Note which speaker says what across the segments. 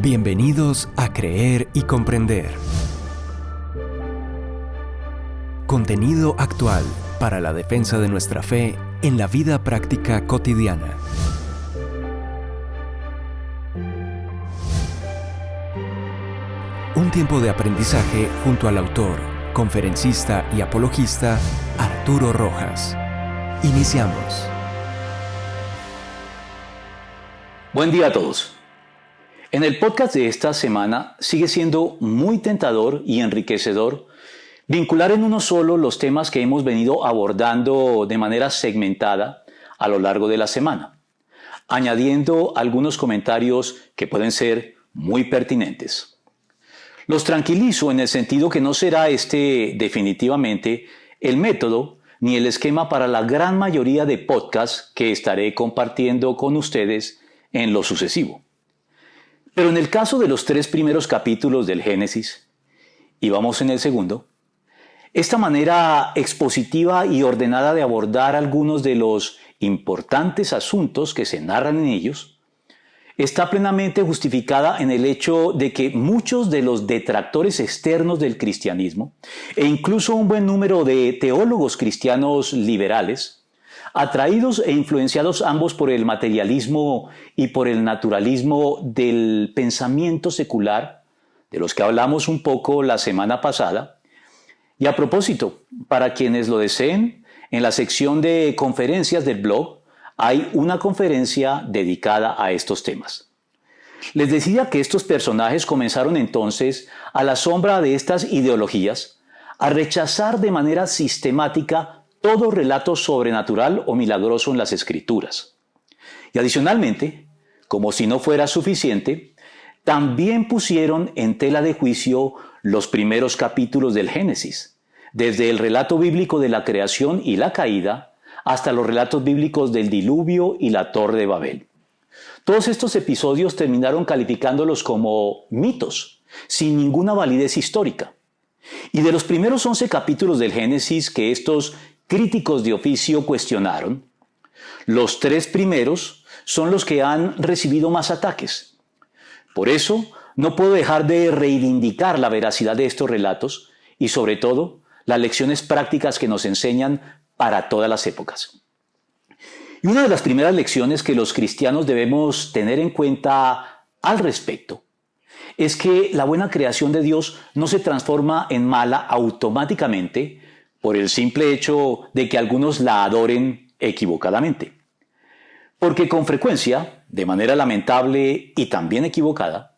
Speaker 1: Bienvenidos a Creer y Comprender. Contenido actual para la defensa de nuestra fe en la vida práctica cotidiana. Un tiempo de aprendizaje junto al autor, conferencista y apologista Arturo Rojas. Iniciamos.
Speaker 2: Buen día a todos. En el podcast de esta semana sigue siendo muy tentador y enriquecedor vincular en uno solo los temas que hemos venido abordando de manera segmentada a lo largo de la semana, añadiendo algunos comentarios que pueden ser muy pertinentes. Los tranquilizo en el sentido que no será este definitivamente el método ni el esquema para la gran mayoría de podcasts que estaré compartiendo con ustedes en lo sucesivo. Pero en el caso de los 3 primeros capítulos del Génesis, y vamos en el segundo, esta manera expositiva y ordenada de abordar algunos de los importantes asuntos que se narran en ellos, está plenamente justificada en el hecho de que muchos de los detractores externos del cristianismo, e incluso un buen número de teólogos cristianos liberales, atraídos e influenciados ambos por el materialismo y por el naturalismo del pensamiento secular, de los que hablamos un poco la semana pasada. Y a propósito, para quienes lo deseen, en la sección de conferencias del blog hay una conferencia dedicada a estos temas. Les decía que estos personajes comenzaron entonces, a la sombra de estas ideologías, a rechazar de manera sistemática todo relato sobrenatural o milagroso en las Escrituras. Y adicionalmente, como si no fuera suficiente, también pusieron en tela de juicio los primeros capítulos del Génesis, desde el relato bíblico de la creación y la caída, hasta los relatos bíblicos del diluvio y la Torre de Babel. Todos estos episodios terminaron calificándolos como mitos, sin ninguna validez histórica. Y de los primeros 11 capítulos del Génesis que estos críticos de oficio cuestionaron, los 3 primeros son los que han recibido más ataques. Por eso, no puedo dejar de reivindicar la veracidad de estos relatos y, sobre todo, las lecciones prácticas que nos enseñan para todas las épocas. Y una de las primeras lecciones que los cristianos debemos tener en cuenta al respecto es que la buena creación de Dios no se transforma en mala automáticamente por el simple hecho de que algunos la adoren equivocadamente. Porque con frecuencia, de manera lamentable y también equivocada,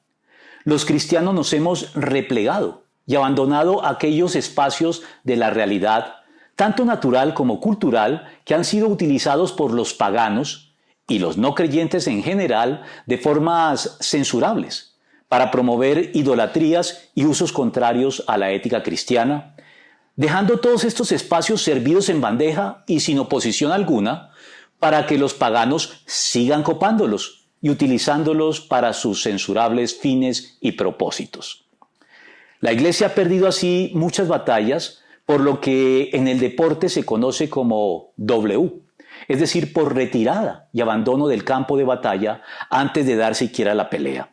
Speaker 2: los cristianos nos hemos replegado y abandonado aquellos espacios de la realidad, tanto natural como cultural, que han sido utilizados por los paganos y los no creyentes en general de formas censurables para promover idolatrías y usos contrarios a la ética cristiana, dejando todos estos espacios servidos en bandeja y sin oposición alguna para que los paganos sigan copándolos y utilizándolos para sus censurables fines y propósitos. La Iglesia ha perdido así muchas batallas por lo que en el deporte se conoce como W, es decir, por retirada y abandono del campo de batalla antes de dar siquiera la pelea.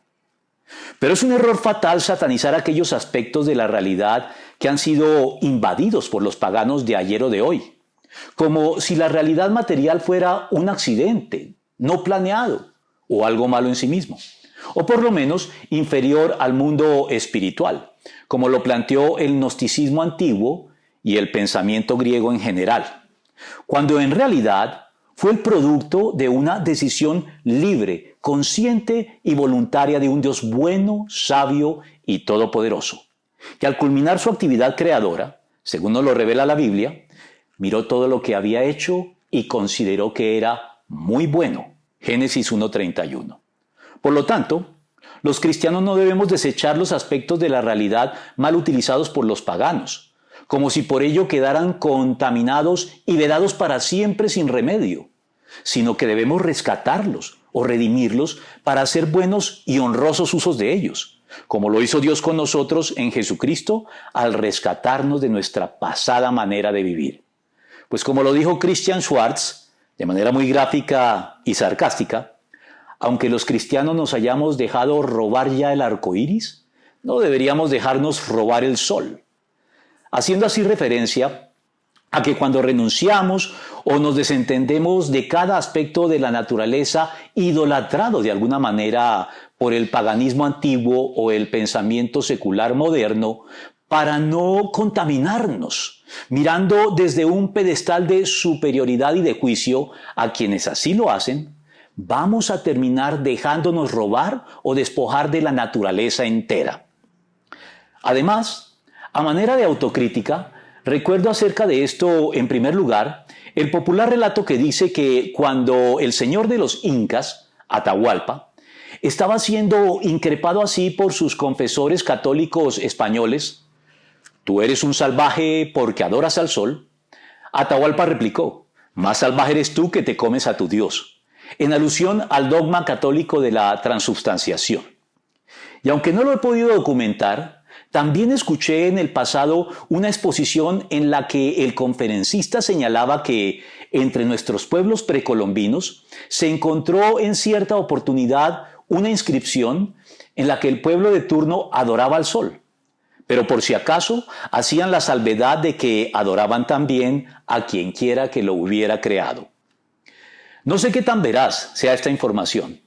Speaker 2: Pero es un error fatal satanizar aquellos aspectos de la realidad que han sido invadidos por los paganos de ayer o de hoy, como si la realidad material fuera un accidente, no planeado, o algo malo en sí mismo, o por lo menos inferior al mundo espiritual, como lo planteó el gnosticismo antiguo y el pensamiento griego en general, cuando en realidad fue el producto de una decisión libre, consciente y voluntaria de un Dios bueno, sabio y todopoderoso, que al culminar su actividad creadora, según nos lo revela la Biblia, miró todo lo que había hecho y consideró que era muy bueno. Génesis 1:31. Por lo tanto, los cristianos no debemos desechar los aspectos de la realidad mal utilizados por los paganos, como si por ello quedaran contaminados y vedados para siempre sin remedio, sino que debemos rescatarlos o redimirlos para hacer buenos y honrosos usos de ellos, como lo hizo Dios con nosotros en Jesucristo al rescatarnos de nuestra pasada manera de vivir. Pues como lo dijo Christian Schwartz, de manera muy gráfica y sarcástica, aunque los cristianos nos hayamos dejado robar ya el arco iris, no deberíamos dejarnos robar el sol. Haciendo así referencia a que cuando renunciamos o nos desentendemos de cada aspecto de la naturaleza idolatrado de alguna manera por el paganismo antiguo o el pensamiento secular moderno, para no contaminarnos, mirando desde un pedestal de superioridad y de juicio a quienes así lo hacen, vamos a terminar dejándonos robar o despojar de la naturaleza entera. Además, a manera de autocrítica, recuerdo acerca de esto, en primer lugar, el popular relato que dice que cuando el señor de los incas, Atahualpa, estaba siendo increpado así por sus confesores católicos españoles, «Tú eres un salvaje porque adoras al sol», Atahualpa replicó, «Más salvaje eres tú que te comes a tu Dios», en alusión al dogma católico de la transubstanciación. Y aunque no lo he podido documentar, también escuché en el pasado una exposición en la que el conferencista señalaba que entre nuestros pueblos precolombinos se encontró en cierta oportunidad una inscripción en la que el pueblo de turno adoraba al sol, pero por si acaso hacían la salvedad de que adoraban también a quien quiera que lo hubiera creado. No sé qué tan veraz sea esta información,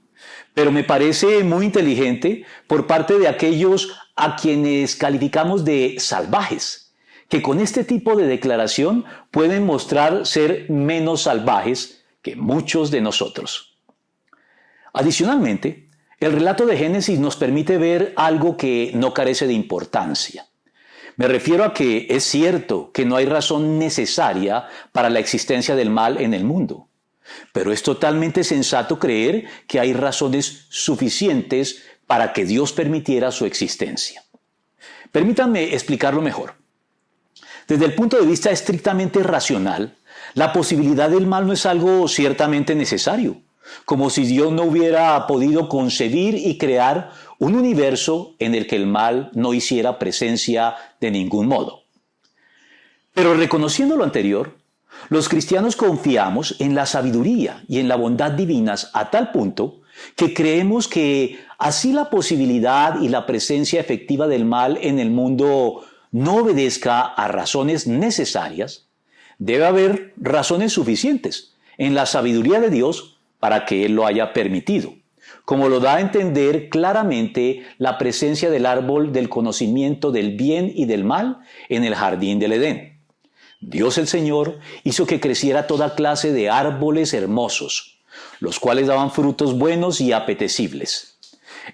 Speaker 2: pero me parece muy inteligente por parte de aquellos a quienes calificamos de salvajes, que con este tipo de declaración pueden mostrar ser menos salvajes que muchos de nosotros. Adicionalmente, el relato de Génesis nos permite ver algo que no carece de importancia. Me refiero a que es cierto que no hay razón necesaria para la existencia del mal en el mundo, pero es totalmente sensato creer que hay razones suficientes para que Dios permitiera su existencia. Permítanme explicarlo mejor. Desde el punto de vista estrictamente racional, la posibilidad del mal no es algo ciertamente necesario, como si Dios no hubiera podido concebir y crear un universo en el que el mal no hiciera presencia de ningún modo. Pero reconociendo lo anterior, los cristianos confiamos en la sabiduría y en la bondad divinas a tal punto que creemos que así la posibilidad y la presencia efectiva del mal en el mundo no obedezca a razones necesarias, debe haber razones suficientes en la sabiduría de Dios para que Él lo haya permitido, como lo da a entender claramente la presencia del árbol del conocimiento del bien y del mal en el jardín del Edén. Dios el Señor hizo que creciera toda clase de árboles hermosos, los cuales daban frutos buenos y apetecibles.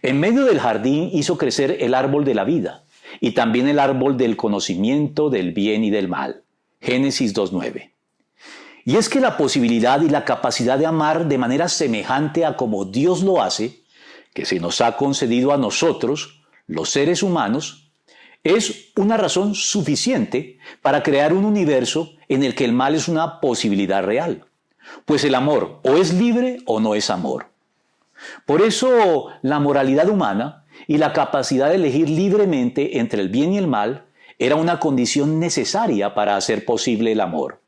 Speaker 2: En medio del jardín hizo crecer el árbol de la vida y también el árbol del conocimiento del bien y del mal. Génesis 2:9. Y es que la posibilidad y la capacidad de amar de manera semejante a como Dios lo hace, que se nos ha concedido a nosotros, los seres humanos, es una razón suficiente para crear un universo en el que el mal es una posibilidad real. Pues el amor o es libre o no es amor. Por eso la moralidad humana y la capacidad de elegir libremente entre el bien y el mal era una condición necesaria para hacer posible el amor.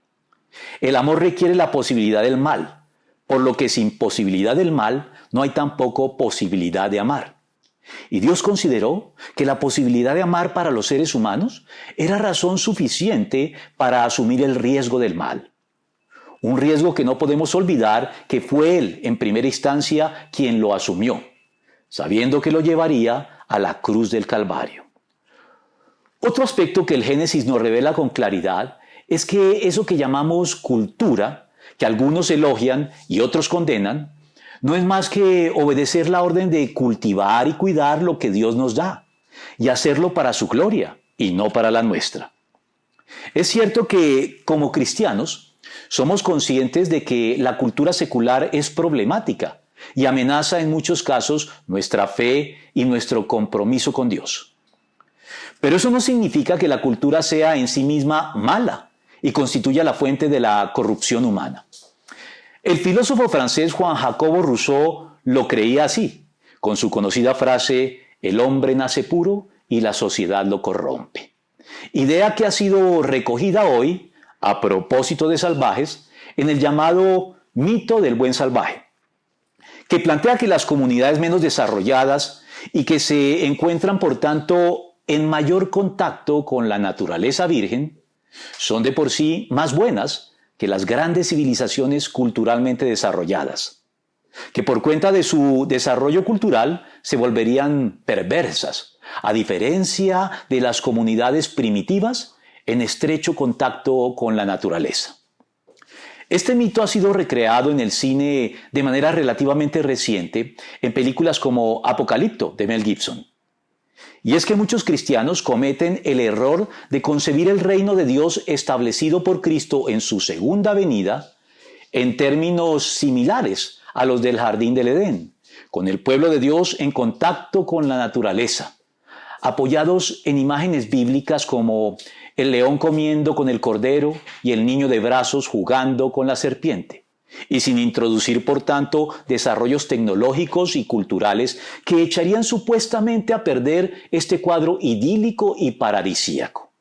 Speaker 2: El amor requiere la posibilidad del mal, por lo que sin posibilidad del mal no hay tampoco posibilidad de amar. Y Dios consideró que la posibilidad de amar para los seres humanos era razón suficiente para asumir el riesgo del mal. Un riesgo que no podemos olvidar que fue Él, en primera instancia, quien lo asumió, sabiendo que lo llevaría a la cruz del Calvario. Otro aspecto que el Génesis nos revela con claridad es que eso que llamamos cultura, que algunos elogian y otros condenan, no es más que obedecer la orden de cultivar y cuidar lo que Dios nos da, y hacerlo para su gloria y no para la nuestra. Es cierto que, como cristianos, somos conscientes de que la cultura secular es problemática y amenaza en muchos casos nuestra fe y nuestro compromiso con Dios. Pero eso no significa que la cultura sea en sí misma mala y constituya la fuente de la corrupción humana. El filósofo francés Juan Jacobo Rousseau lo creía así, con su conocida frase, el hombre nace puro y la sociedad lo corrompe. Idea que ha sido recogida hoy, a propósito de salvajes, en el llamado mito del buen salvaje, que plantea que las comunidades menos desarrolladas y que se encuentran, por tanto, en mayor contacto con la naturaleza virgen, son de por sí más buenas que las grandes civilizaciones culturalmente desarrolladas, que por cuenta de su desarrollo cultural se volverían perversas, a diferencia de las comunidades primitivas en estrecho contacto con la naturaleza. Este mito ha sido recreado en el cine de manera relativamente reciente en películas como Apocalipto de Mel Gibson. Y es que muchos cristianos cometen el error de concebir el reino de Dios establecido por Cristo en su segunda venida en términos similares a los del jardín del Edén, con el pueblo de Dios en contacto con la naturaleza, apoyados en imágenes bíblicas como el león comiendo con el cordero y el niño de brazos jugando con la serpiente, y sin introducir, por tanto, desarrollos tecnológicos y culturales que echarían supuestamente a perder este cuadro idílico y paradisíaco.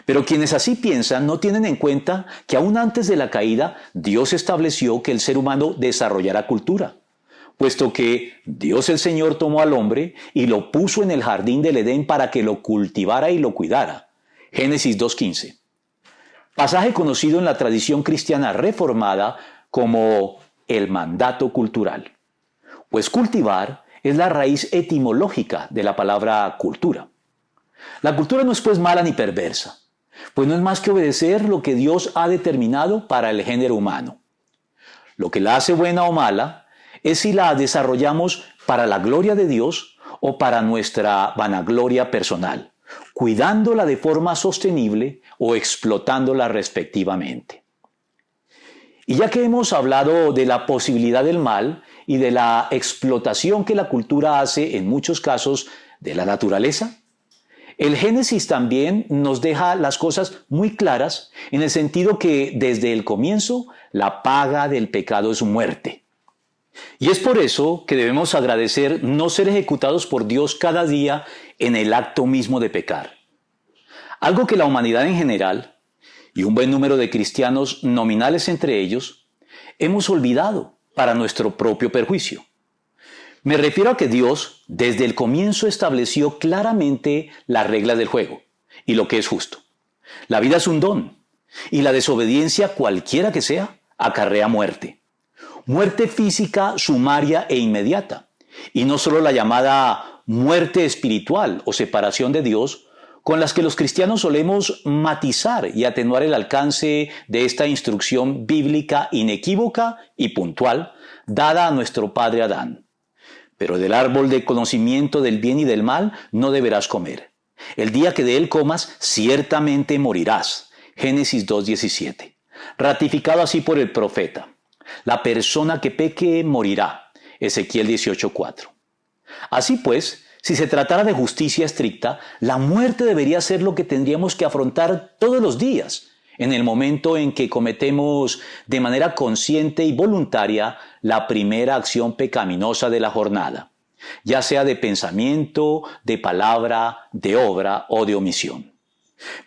Speaker 2: Pero quienes así piensan no tienen en cuenta que aún antes de la caída, Dios estableció que el ser humano desarrollará cultura, puesto que Dios el Señor tomó al hombre y lo puso en el jardín del Edén para que lo cultivara y lo cuidara. Génesis 2:15. Pasaje conocido en la tradición cristiana reformada como el mandato cultural. Pues cultivar es la raíz etimológica de la palabra cultura. La cultura no es pues mala ni perversa, pues no es más que obedecer lo que Dios ha determinado para el género humano. Lo que la hace buena o mala es si la desarrollamos para la gloria de Dios o para nuestra vanagloria personal, cuidándola de forma sostenible o explotándola respectivamente. Y ya que hemos hablado de la posibilidad del mal y de la explotación que la cultura hace en muchos casos de la naturaleza, el Génesis también nos deja las cosas muy claras en el sentido que desde el comienzo la paga del pecado es muerte. Y es por eso que debemos agradecer no ser ejecutados por Dios cada día en el acto mismo de pecar. Algo que la humanidad en general, y un buen número de cristianos nominales entre ellos, hemos olvidado para nuestro propio perjuicio. Me refiero a que Dios desde el comienzo estableció claramente las reglas del juego y lo que es justo. La vida es un don y la desobediencia, cualquiera que sea, acarrea muerte. Muerte física sumaria e inmediata, y no solo la llamada muerte espiritual o separación de Dios, con las que los cristianos solemos matizar y atenuar el alcance de esta instrucción bíblica inequívoca y puntual dada a nuestro padre Adán. Pero del árbol de conocimiento del bien y del mal no deberás comer. El día que de él comas, ciertamente morirás. Génesis 2:17. Ratificado así por el profeta. La persona que peque morirá. Ezequiel 18:4. Así pues, si se tratara de justicia estricta, la muerte debería ser lo que tendríamos que afrontar todos los días, en el momento en que cometemos de manera consciente y voluntaria la primera acción pecaminosa de la jornada, ya sea de pensamiento, de palabra, de obra o de omisión.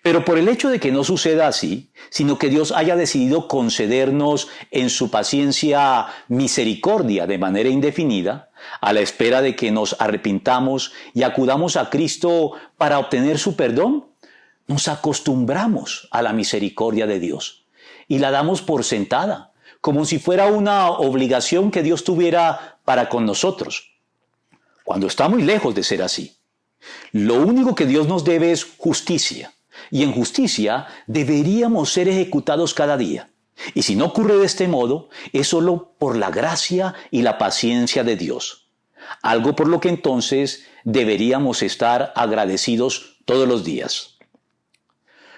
Speaker 2: Pero por el hecho de que no suceda así, sino que Dios haya decidido concedernos en su paciencia misericordia de manera indefinida, a la espera de que nos arrepintamos y acudamos a Cristo para obtener su perdón, nos acostumbramos a la misericordia de Dios y la damos por sentada, como si fuera una obligación que Dios tuviera para con nosotros, cuando está muy lejos de ser así. Lo único que Dios nos debe es justicia, y en justicia deberíamos ser ejecutados cada día. Y si no ocurre de este modo, es solo por la gracia y la paciencia de Dios, algo por lo que entonces deberíamos estar agradecidos todos los días.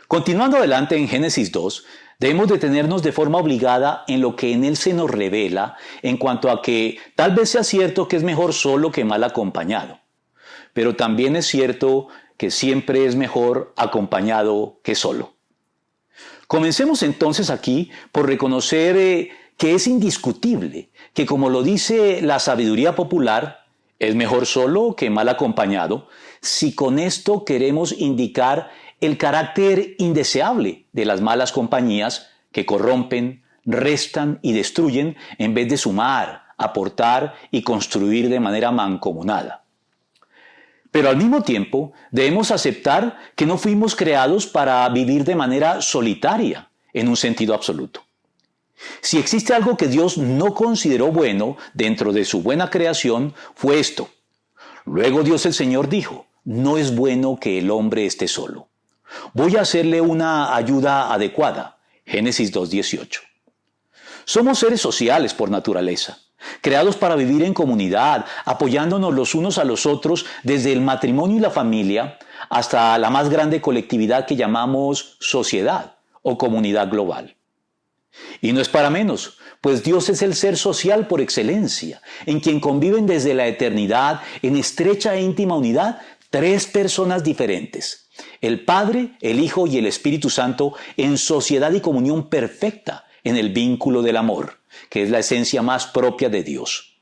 Speaker 2: Continuando adelante en Génesis 2, debemos detenernos de forma obligada en lo que en él se nos revela en cuanto a que tal vez sea cierto que es mejor solo que mal acompañado, pero también es cierto que siempre es mejor acompañado que solo. Comencemos entonces aquí por reconocer que es indiscutible que, como lo dice la sabiduría popular, es mejor solo que mal acompañado, si con esto queremos indicar el carácter indeseable de las malas compañías que corrompen, restan y destruyen en vez de sumar, aportar y construir de manera mancomunada. Pero al mismo tiempo debemos aceptar que no fuimos creados para vivir de manera solitaria en un sentido absoluto. Si existe algo que Dios no consideró bueno dentro de su buena creación, fue esto. Luego Dios el Señor dijo, no es bueno que el hombre esté solo. Voy a hacerle una ayuda adecuada. Génesis 2:18. Somos seres sociales por naturaleza, creados para vivir en comunidad, apoyándonos los unos a los otros desde el matrimonio y la familia hasta la más grande colectividad que llamamos sociedad o comunidad global. Y no es para menos, pues Dios es el ser social por excelencia, en quien conviven desde la eternidad en estrecha e íntima unidad tres personas diferentes, el Padre, el Hijo y el Espíritu Santo en sociedad y comunión perfecta en el vínculo del amor, que es la esencia más propia de Dios.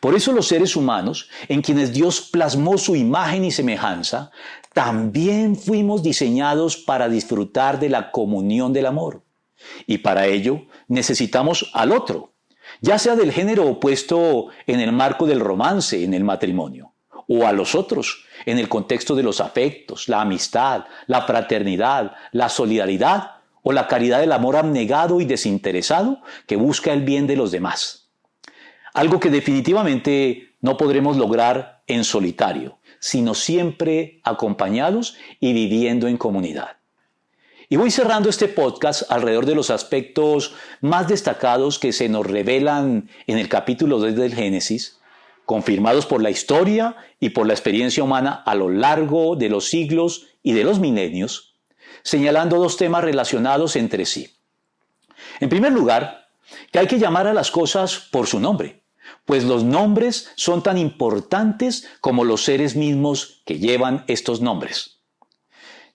Speaker 2: Por eso los seres humanos, en quienes Dios plasmó su imagen y semejanza, también fuimos diseñados para disfrutar de la comunión del amor. Y para ello necesitamos al otro, ya sea del género opuesto en el marco del romance en el matrimonio, o a los otros en el contexto de los afectos, la amistad, la fraternidad, la solidaridad o la caridad del amor abnegado y desinteresado que busca el bien de los demás. Algo que definitivamente no podremos lograr en solitario, sino siempre acompañados y viviendo en comunidad. Y voy cerrando este podcast alrededor de los aspectos más destacados que se nos revelan en el capítulo 2 del Génesis, confirmados por la historia y por la experiencia humana a lo largo de los siglos y de los milenios, señalando dos temas relacionados entre sí. En primer lugar, que hay que llamar a las cosas por su nombre, pues los nombres son tan importantes como los seres mismos que llevan estos nombres.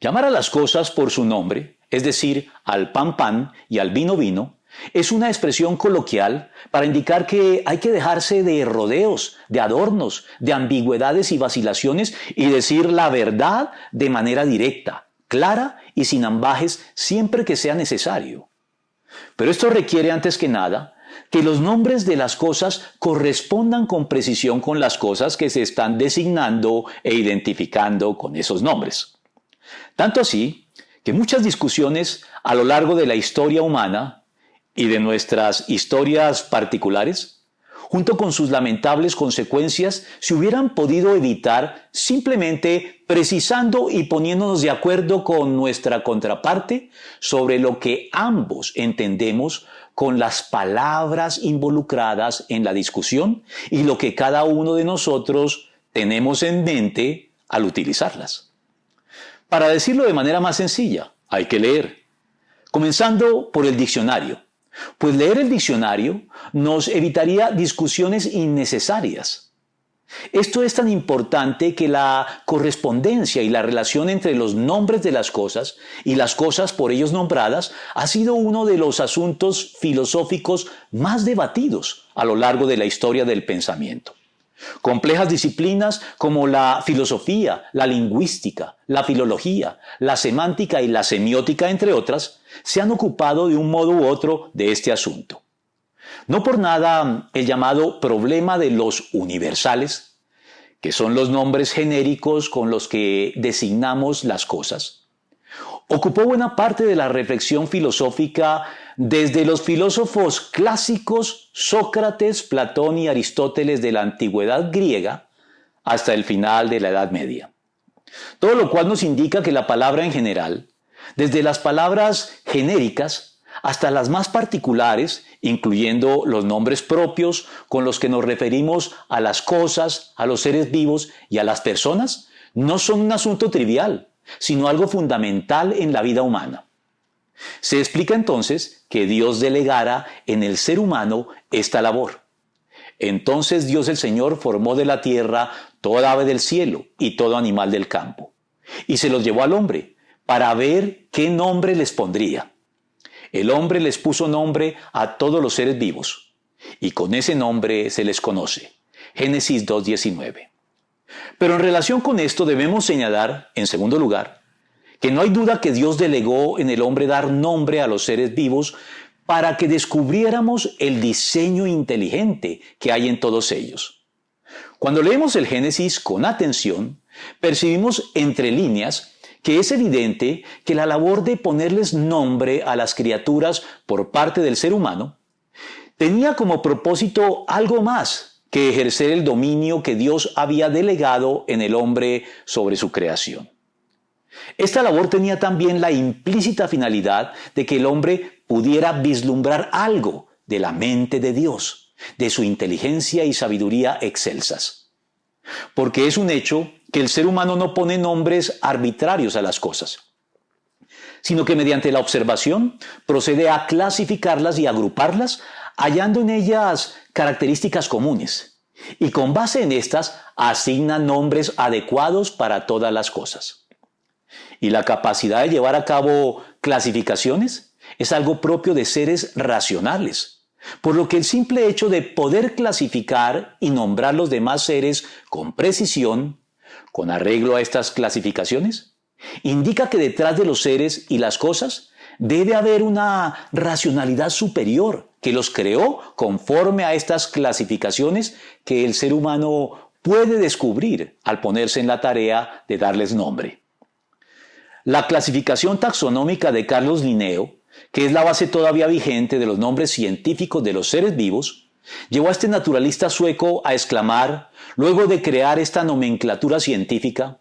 Speaker 2: Llamar a las cosas por su nombre, es decir, al pan pan y al vino vino, es una expresión coloquial para indicar que hay que dejarse de rodeos, de adornos, de ambigüedades y vacilaciones y decir la verdad de manera directa, clara y sin ambages siempre que sea necesario. Pero esto requiere antes que nada que los nombres de las cosas correspondan con precisión con las cosas que se están designando e identificando con esos nombres. Tanto así que muchas discusiones a lo largo de la historia humana y de nuestras historias particulares, junto con sus lamentables consecuencias, se hubieran podido evitar simplemente precisando y poniéndonos de acuerdo con nuestra contraparte sobre lo que ambos entendemos con las palabras involucradas en la discusión y lo que cada uno de nosotros tenemos en mente al utilizarlas. Para decirlo de manera más sencilla, hay que leer, comenzando por el diccionario, pues leer el diccionario nos evitaría discusiones innecesarias. Esto es tan importante que la correspondencia y la relación entre los nombres de las cosas y las cosas por ellos nombradas ha sido uno de los asuntos filosóficos más debatidos a lo largo de la historia del pensamiento. Complejas disciplinas como la filosofía, la lingüística, la filología, la semántica y la semiótica, entre otras, se han ocupado de un modo u otro de este asunto. No por nada el llamado problema de los universales, que son los nombres genéricos con los que designamos las cosas, ocupó buena parte de la reflexión filosófica desde los filósofos clásicos Sócrates, Platón y Aristóteles de la antigüedad griega hasta el final de la Edad Media. Todo lo cual nos indica que la palabra en general, desde las palabras genéricas hasta las más particulares, incluyendo los nombres propios con los que nos referimos a las cosas, a los seres vivos y a las personas, no son un asunto trivial, sino algo fundamental en la vida humana. Se explica entonces que Dios delegara en el ser humano esta labor. Entonces Dios el Señor formó de la tierra toda ave del cielo y todo animal del campo, y se los llevó al hombre para ver qué nombre les pondría. El hombre les puso nombre a todos los seres vivos, y con ese nombre se les conoce. Génesis 2:19. Pero en relación con esto debemos señalar, en segundo lugar, que no hay duda que Dios delegó en el hombre dar nombre a los seres vivos, para que descubriéramos el diseño inteligente que hay en todos ellos. Cuando leemos el Génesis con atención, percibimos entre líneas que es evidente que la labor de ponerles nombre a las criaturas por parte del ser humano tenía como propósito algo más que ejercer el dominio que Dios había delegado en el hombre sobre su creación. Esta labor tenía también la implícita finalidad de que el hombre pudiera vislumbrar algo de la mente de Dios, de su inteligencia y sabiduría excelsas. Porque es un hecho que el ser humano no pone nombres arbitrarios a las cosas, sino que mediante la observación procede a clasificarlas y agruparlas, hallando en ellas características comunes, y con base en estas asigna nombres adecuados para todas las cosas. Y la capacidad de llevar a cabo clasificaciones es algo propio de seres racionales, por lo que el simple hecho de poder clasificar y nombrar los demás seres con precisión, con arreglo a estas clasificaciones, indica que detrás de los seres y las cosas debe haber una racionalidad superior que los creó conforme a estas clasificaciones que el ser humano puede descubrir al ponerse en la tarea de darles nombre. La clasificación taxonómica de Carlos Linneo, que es la base todavía vigente de los nombres científicos de los seres vivos, llevó a este naturalista sueco a exclamar, luego de crear esta nomenclatura científica: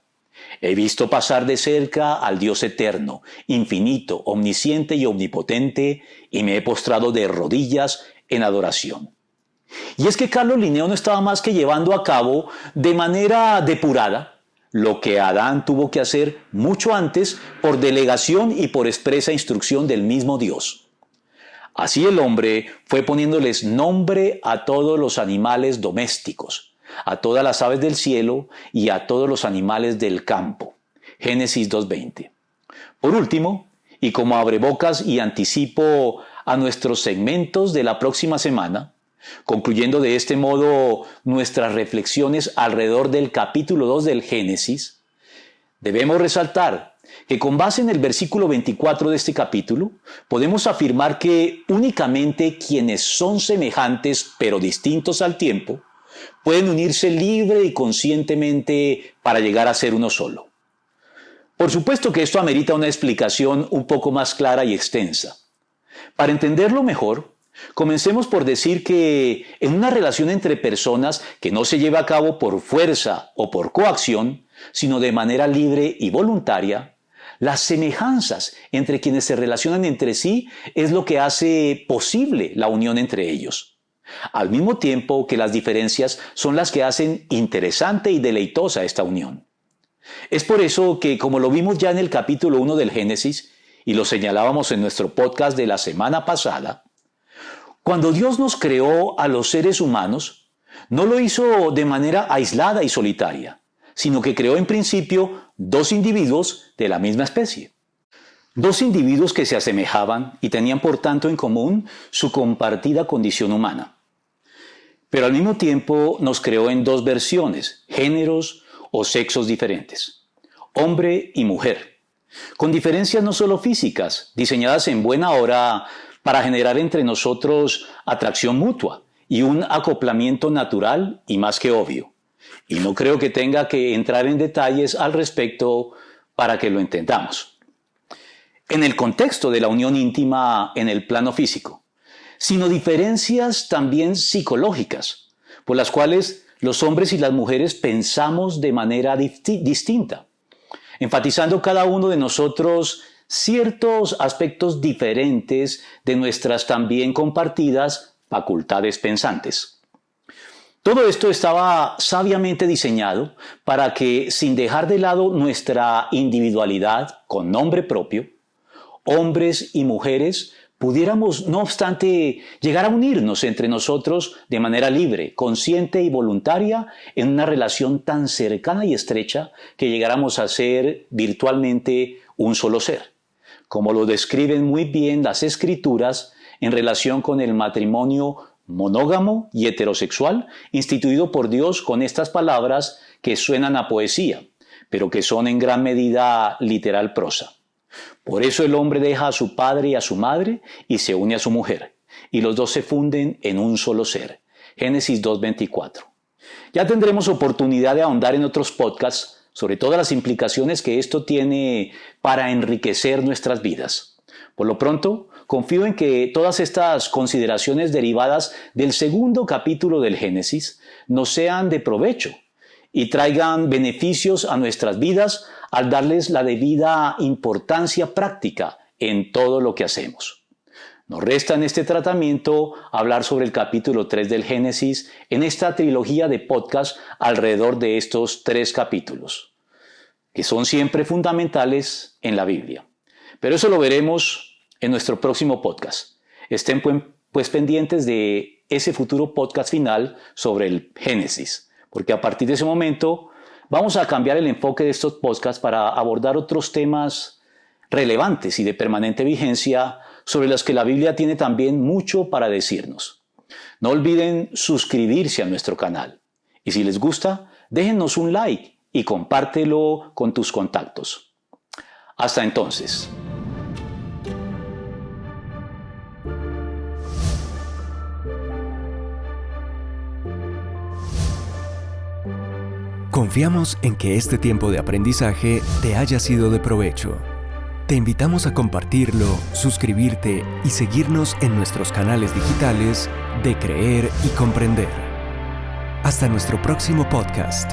Speaker 2: «He visto pasar de cerca al Dios eterno, infinito, omnisciente y omnipotente, y me he postrado de rodillas en adoración». Y es que Carlos Linneo no estaba más que llevando a cabo de manera depurada lo que Adán tuvo que hacer mucho antes por delegación y por expresa instrucción del mismo Dios. Así el hombre fue poniéndoles nombre a todos los animales domésticos, a todas las aves del cielo y a todos los animales del campo. Génesis 2:20. Por último, y como abrebocas y anticipo a nuestros segmentos de la próxima semana, concluyendo de este modo nuestras reflexiones alrededor del capítulo 2 del Génesis, debemos resaltar que con base en el versículo 24 de este capítulo, podemos afirmar que únicamente quienes son semejantes pero distintos al tiempo, pueden unirse libre y conscientemente para llegar a ser uno solo. Por supuesto que esto amerita una explicación un poco más clara y extensa. Para entenderlo mejor, comencemos por decir que en una relación entre personas que no se lleva a cabo por fuerza o por coacción, sino de manera libre y voluntaria, las semejanzas entre quienes se relacionan entre sí es lo que hace posible la unión entre ellos. Al mismo tiempo que las diferencias son las que hacen interesante y deleitosa esta unión. Es por eso que, como lo vimos ya en el capítulo 1 del Génesis, y lo señalábamos en nuestro podcast de la semana pasada, cuando Dios nos creó a los seres humanos, no lo hizo de manera aislada y solitaria, sino que creó en principio dos individuos de la misma especie. Dos individuos que se asemejaban y tenían por tanto en común su compartida condición humana. Pero al mismo tiempo nos creó en dos versiones, géneros o sexos diferentes, hombre y mujer, con diferencias no solo físicas, diseñadas en buena hora para generar entre nosotros atracción mutua y un acoplamiento natural y más que obvio. Y no creo que tenga que entrar en detalles al respecto para que lo entendamos. En el contexto de la unión íntima en el plano físico, sino diferencias también psicológicas, por las cuales los hombres y las mujeres pensamos de manera distinta, enfatizando cada uno de nosotros ciertos aspectos diferentes de nuestras también compartidas facultades pensantes. Todo esto estaba sabiamente diseñado para que, sin dejar de lado nuestra individualidad con nombre propio, hombres y mujeres pudiéramos, no obstante, llegar a unirnos entre nosotros de manera libre, consciente y voluntaria en una relación tan cercana y estrecha que llegáramos a ser virtualmente un solo ser, como lo describen muy bien las Escrituras en relación con el matrimonio monógamo y heterosexual instituido por Dios con estas palabras que suenan a poesía, pero que son en gran medida literal prosa. Por eso el hombre deja a su padre y a su madre y se une a su mujer, y los dos se funden en un solo ser. Génesis 2:24. Ya tendremos oportunidad de ahondar en otros podcasts sobre todas las implicaciones que esto tiene para enriquecer nuestras vidas. Por lo pronto, confío en que todas estas consideraciones derivadas del segundo capítulo del Génesis nos sean de provecho y traigan beneficios a nuestras vidas al darles la debida importancia práctica en todo lo que hacemos. Nos resta en este tratamiento hablar sobre el capítulo 3 del Génesis en esta trilogía de podcasts alrededor de estos 3 capítulos, que son siempre fundamentales en la Biblia. Pero eso lo veremos en nuestro próximo podcast. Estén pues pendientes de ese futuro podcast final sobre el Génesis, porque a partir de ese momento vamos a cambiar el enfoque de estos podcasts para abordar otros temas relevantes y de permanente vigencia sobre los que la Biblia tiene también mucho para decirnos. No olviden suscribirse a nuestro canal. Y si les gusta, déjennos un like y compártelo con tus contactos. Hasta entonces.
Speaker 1: Confiamos en que este tiempo de aprendizaje te haya sido de provecho. Te invitamos a compartirlo, suscribirte y seguirnos en nuestros canales digitales de Creer y Comprender. Hasta nuestro próximo podcast.